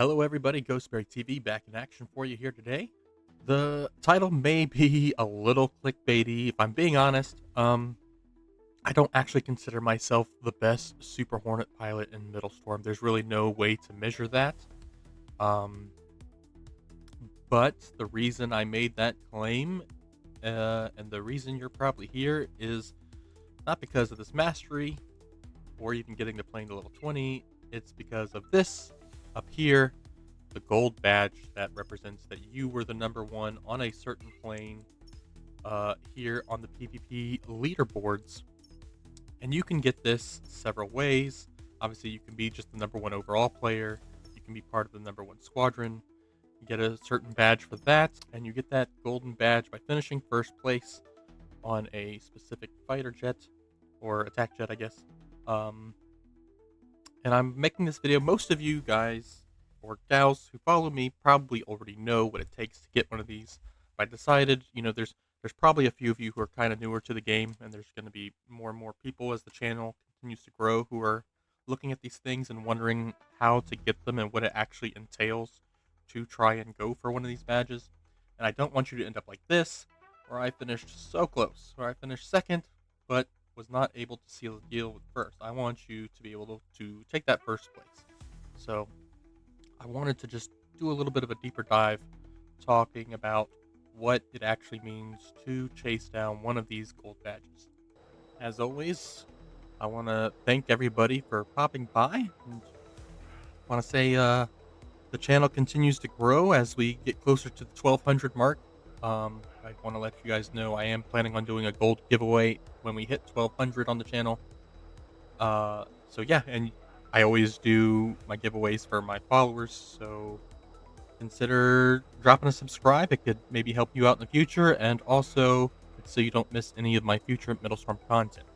Hello, everybody. Ghostberry TV back in action for you here today. The title may be a little clickbaity, if I'm being honest. I don't actually consider myself the best Super Hornet pilot in Middlestorm. There's really no way to measure that. Um, but the reason I made that claim, and the reason you're probably here, is not because of this mastery or even getting the plane to level 20. It's because of this up here, the gold badge that represents that you were the number one on a certain plane here on the PvP leaderboards. And you can get this several ways. Obviously, you can be just the number one overall player. You can be part of the number one squadron. You get a certain badge for that, and you get that golden badge by finishing first place on a specific fighter jet or attack jet, I guess. Um, and I'm making this video. Most of you guys or gals who follow me probably already know what it takes to get one of these. I decided, there's probably a few of you who are kind of newer to the game, and there's going to be more and more people as the channel continues to grow who are looking at these things and wondering how to get them and what it actually entails to try and go for one of these badges. And I don't want you to end up like this, where I finished so close, where I finished second, but was not able to seal the deal with first. I want you to be able to take that first place. So I wanted to just do a little bit of a deeper dive talking about what it actually means to chase down one of these gold badges. As always, I want to thank everybody for popping by, and want to say the channel continues to grow as we get closer to the 1200 mark. I want to let you guys know I am planning on doing a gold giveaway when we hit 1200 on the channel. So yeah, and I always do my giveaways for my followers, so consider dropping a subscribe. It could maybe help you out in the future, and also so you don't miss any of my future Middlestorm content.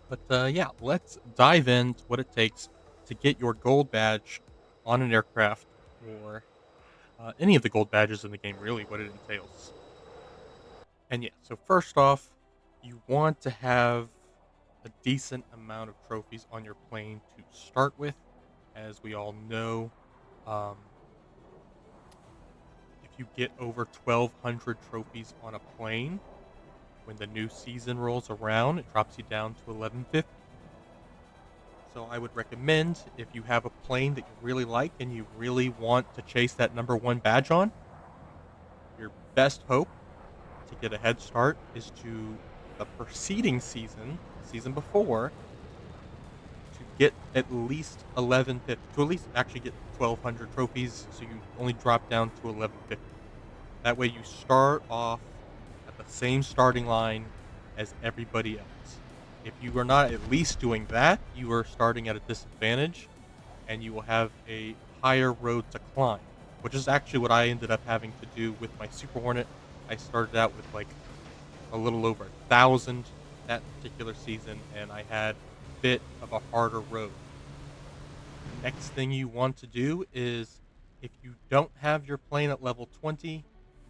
But yeah, let's dive into what it takes to get your gold badge on an aircraft, or any of the gold badges in the game, really, what it entails. And yeah, so first off, you want to have a decent amount of trophies on your plane to start with. As we all know, um, if you get over 1,200 trophies on a plane, when the new season rolls around, it drops you down to 1150. So I would recommend, if you have a plane that you really like and you really want to chase that number one badge on, your best hope to get a head start is to the preceding season, season before, to get at least 1150, to at least actually get 1,200 trophies, so you only drop down to 1150. That way you start off at the same starting line as everybody else. If you are not at least doing that, you are starting at a disadvantage, and you will have a higher road to climb, which is actually what I ended up having to do with my Super Hornet. I started out with like a little over 1,000 that particular season, and I had a bit of a harder road. Next thing you want to do is, if you don't have your plane at level 20,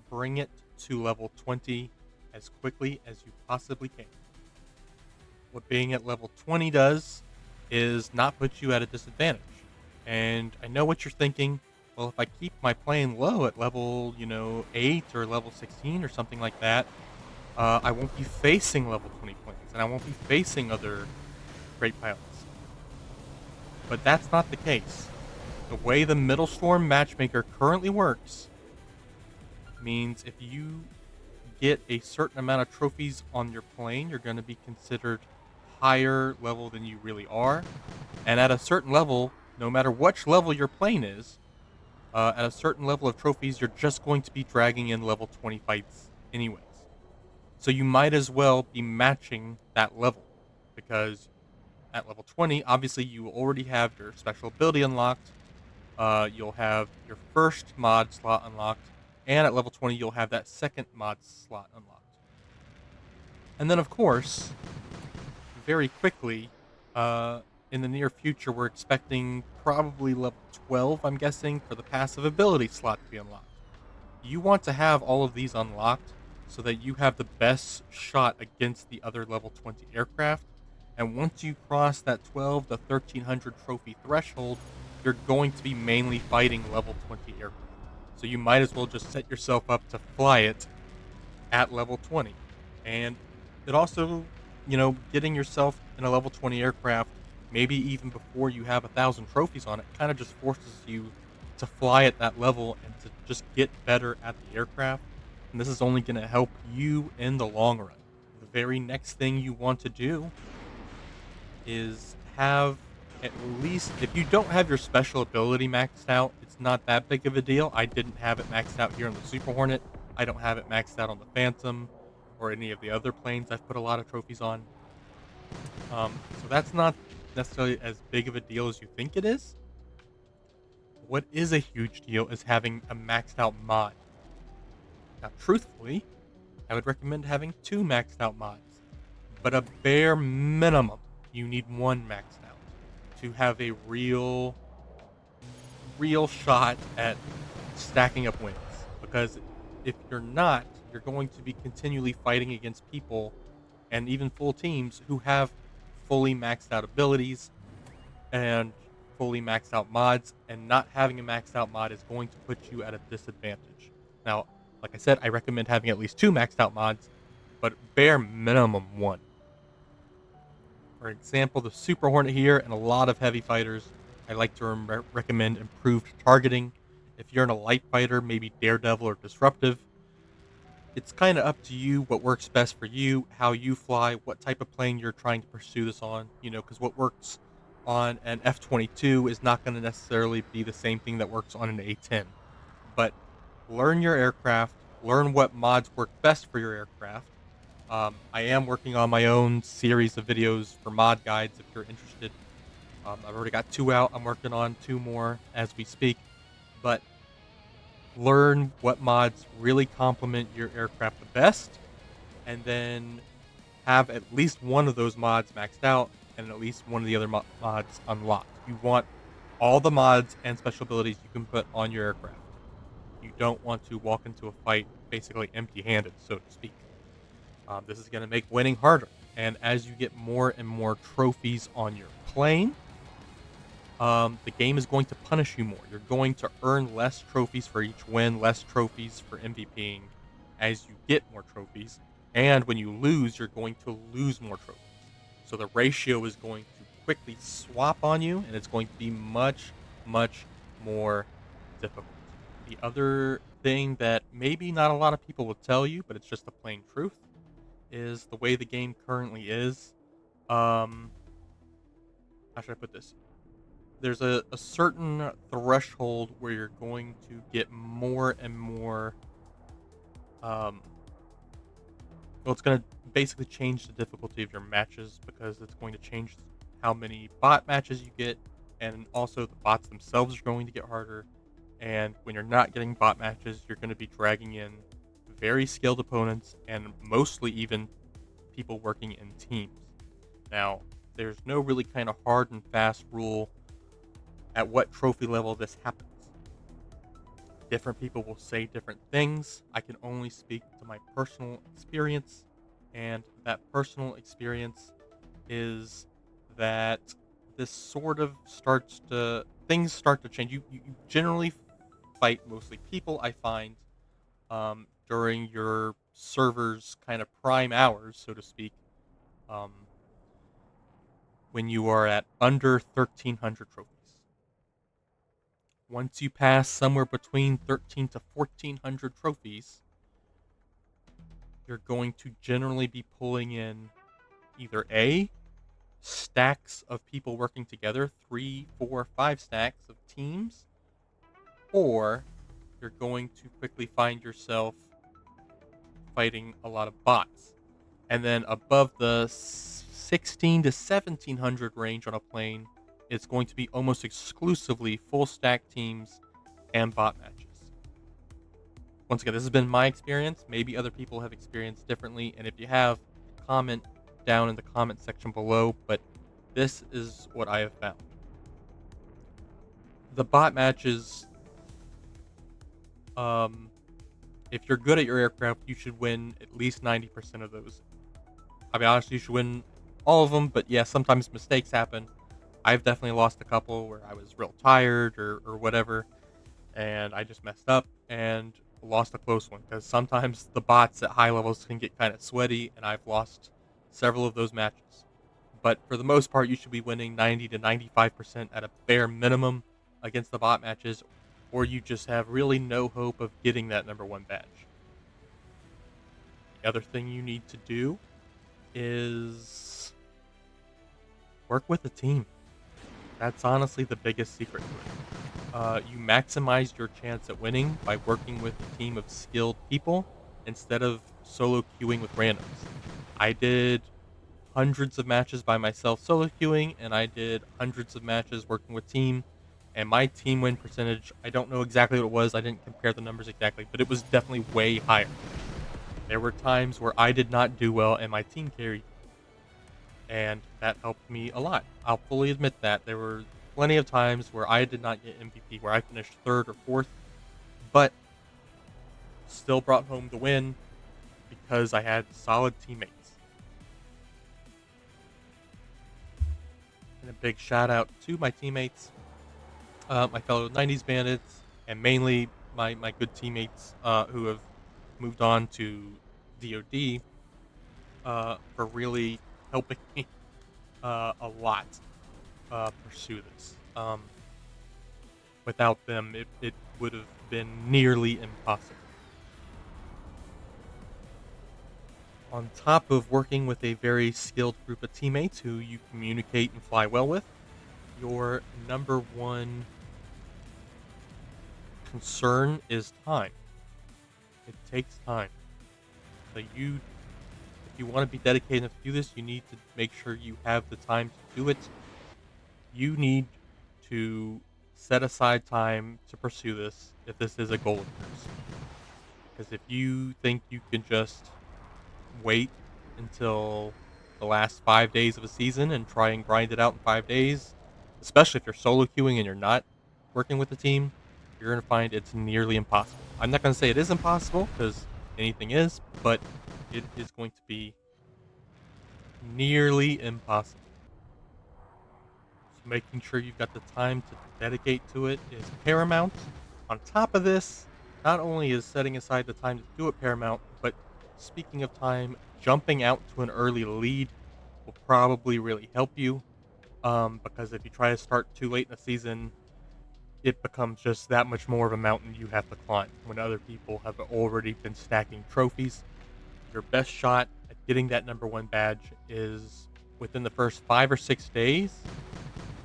bring it to level 20 as quickly as you possibly can. What being at level 20 does is not put you at a disadvantage. And I know what you're thinking. Well, if I keep my plane low at level, 8 or level 16 or something like that, I won't be facing level 20 planes, and I won't be facing other great pilots. But that's not the case. The way the Middlestorm matchmaker currently works means if you get a certain amount of trophies on your plane, you're going to be considered higher level than you really are. And at a certain level, no matter which level your plane is, at a certain level of trophies, you're just going to be dragging in level 20 fights anyways. So you might as well be matching that level, because at level 20, obviously you already have your special ability unlocked. You'll have your first mod slot unlocked, and at level 20, you'll have that second mod slot unlocked. And then, of course, very quickly, in the near future, we're expecting probably level 12, I'm guessing, for the passive ability slot to be unlocked. You want to have all of these unlocked so that you have the best shot against the other level 20 aircraft. And once you cross that 12 to 1,300 trophy threshold, you're going to be mainly fighting level 20 aircraft. So you might as well just set yourself up to fly it at level 20. And it also, getting yourself in a level 20 aircraft, maybe even before you have 1,000 trophies on it, kind of just forces you to fly at that level and to just get better at the aircraft. And this is only going to help you in the long run. The very next thing you want to do is have at least, if you don't have your special ability maxed out, it's not that big of a deal. I didn't have it maxed out here on the Super Hornet. I don't have it maxed out on the Phantom or any of the other planes I've put a lot of trophies on. So that's not necessarily as big of a deal as you think it is. What is a huge deal is having a maxed out mod. Now, truthfully, I would recommend having 2 maxed out mods, but a bare minimum, you need 1 maxed out to have a real shot at stacking up wins. Because if you're not, you're going to be continually fighting against people and even full teams who have fully maxed out abilities and fully maxed out mods, and not having a maxed out mod is going to put you at a disadvantage. Now, like I said, I recommend having at least 2 maxed out mods, but bare minimum 1. For example, the Super Hornet here and a lot of heavy fighters, I like to recommend improved targeting. If you're in a light fighter, maybe Daredevil or Disruptive, it's kind of up to you what works best for you, how you fly, what type of plane you're trying to pursue this on, because what works on an F-22 is not going to necessarily be the same thing that works on an A-10. But learn your aircraft, learn what mods work best for your aircraft. I am working on my own series of videos for mod guides if you're interested. I've already got 2 out. I'm working on 2 more as we speak. But learn what mods really complement your aircraft the best, and then have at least one of those mods maxed out and at least one of the other mods unlocked. You want all the mods and special abilities you can put on your aircraft. You don't want to walk into a fight basically empty-handed, so to speak. This is going to make winning harder. And as you get more and more trophies on your plane, the game is going to punish you more. You're going to earn less trophies for each win, less trophies for MVPing as you get more trophies. And when you lose, you're going to lose more trophies. So the ratio is going to quickly swap on you, and it's going to be much, much more difficult. The other thing that maybe not a lot of people will tell you, but it's just the plain truth, is the way the game currently is. How should I put this? There's a certain threshold where you're going to get more and more. It's going to basically change the difficulty of your matches, because it's going to change how many bot matches you get, and also the bots themselves are going to get harder. And when you're not getting bot matches, you're going to be dragging in very skilled opponents, and mostly even people working in teams. Now, there's no really kind of hard and fast rule at what trophy level this happens. Different people will say different things. I can only speak to my personal experience, and that personal experience is that this sort of things start to change. You generally fight mostly people, I find, during your server's kind of prime hours, so to speak, when you are at under 1,300 trophies. Once you pass somewhere between 13 to 1,400 trophies, you're going to generally be pulling in either A, stacks of people working together, 3, 4, 5 stacks of teams, or you're going to quickly find yourself fighting a lot of bots. And then above the 16 to 1,700 range on a plane, it's going to be almost exclusively full stack teams and bot matches. Once again, this has been my experience. Maybe other people have experienced differently, and if you have, comment down in the comment section below, but this is what I have found. The bot matches, if you're good at your aircraft, you should win at least 90% of those. I mean, honestly, you should win all of them, but yeah, sometimes mistakes happen. I've definitely lost a couple where I was real tired or whatever, and I just messed up and lost a close one because sometimes the bots at high levels can get kind of sweaty, and I've lost several of those matches. But for the most part, you should be winning 90 to 95% at a bare minimum against the bot matches, or you just have really no hope of getting that number one badge. The other thing you need to do is work with a team. That's honestly the biggest secret to it. You maximize your chance at winning by working with a team of skilled people instead of solo queuing with randoms. I did hundreds of matches by myself solo queuing, and I did hundreds of matches working with team. And my team win percentage, I don't know exactly what it was. I didn't compare the numbers exactly, but it was definitely way higher. There were times where I did not do well and my team carried, and that helped me a lot. I'll fully admit that. There were plenty of times where I did not get MVP, where I finished third or fourth, but still brought home the win because I had solid teammates. And a big shout out to my teammates, my fellow 90s bandits, and mainly my good teammates who have moved on to DoD for really helping me a lot pursue this. Without them, it would have been nearly impossible. On top of working with a very skilled group of teammates who you communicate and fly well with, your number one concern is time. It takes time. So if you want to be dedicated enough to do this, you need to make sure you have the time to do it. You need to set aside time to pursue this if this is a goal of yours. Because if you think you can just wait until the last 5 days of a season and try and grind it out in 5 days, especially if you're solo queuing and you're not working with the team, you're going to find it's nearly impossible. I'm not going to say it is impossible because anything is, but it is going to be nearly impossible. So making sure you've got the time to dedicate to it is paramount. On top of this, not only is setting aside the time to do it paramount, but speaking of time, jumping out to an early lead will probably really help you. Because if you try to start too late in the season, it becomes just that much more of a mountain you have to climb when other people have already been stacking trophies. Your best shot at getting that number one badge is within the first 5 or 6 days.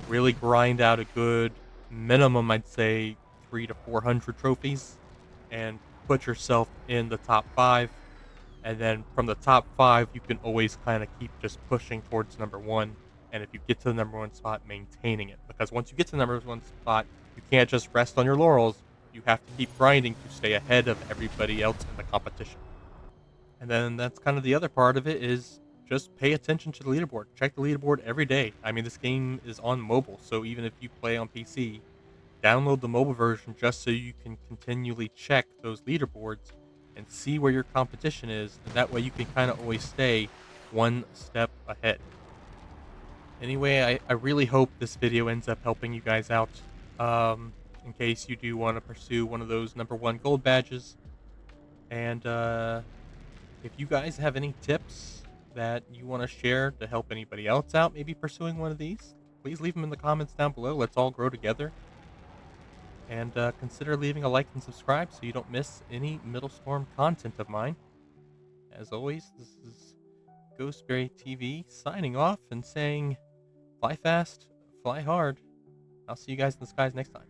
Really grind out a good minimum, I'd say 300 to 400 trophies, and put yourself in the top five. And then from the top five, you can always kind of keep just pushing towards number one. And if you get to the number one spot, maintaining it. Because once you get to the number one spot, you can't just rest on your laurels. You have to keep grinding to stay ahead of everybody else in the competition. And then that's kind of the other part of it is just pay attention to the leaderboard. Check the leaderboard every day. I mean, this game is on mobile, so even if you play on PC, download the mobile version just so you can continually check those leaderboards and see where your competition is, and that way you can kind of always stay one step ahead. Anyway, I really hope this video ends up helping you guys out, in case you do want to pursue one of those number one gold badges. And if you guys have any tips that you want to share to help anybody else out maybe pursuing one of these, please leave them in the comments down below. Let's all grow together. And consider leaving a like and subscribe so you don't miss any Metalstorm content of mine. As always, this is Ghostberry TV signing off and saying, fly fast, fly hard. I'll see you guys in the skies next time.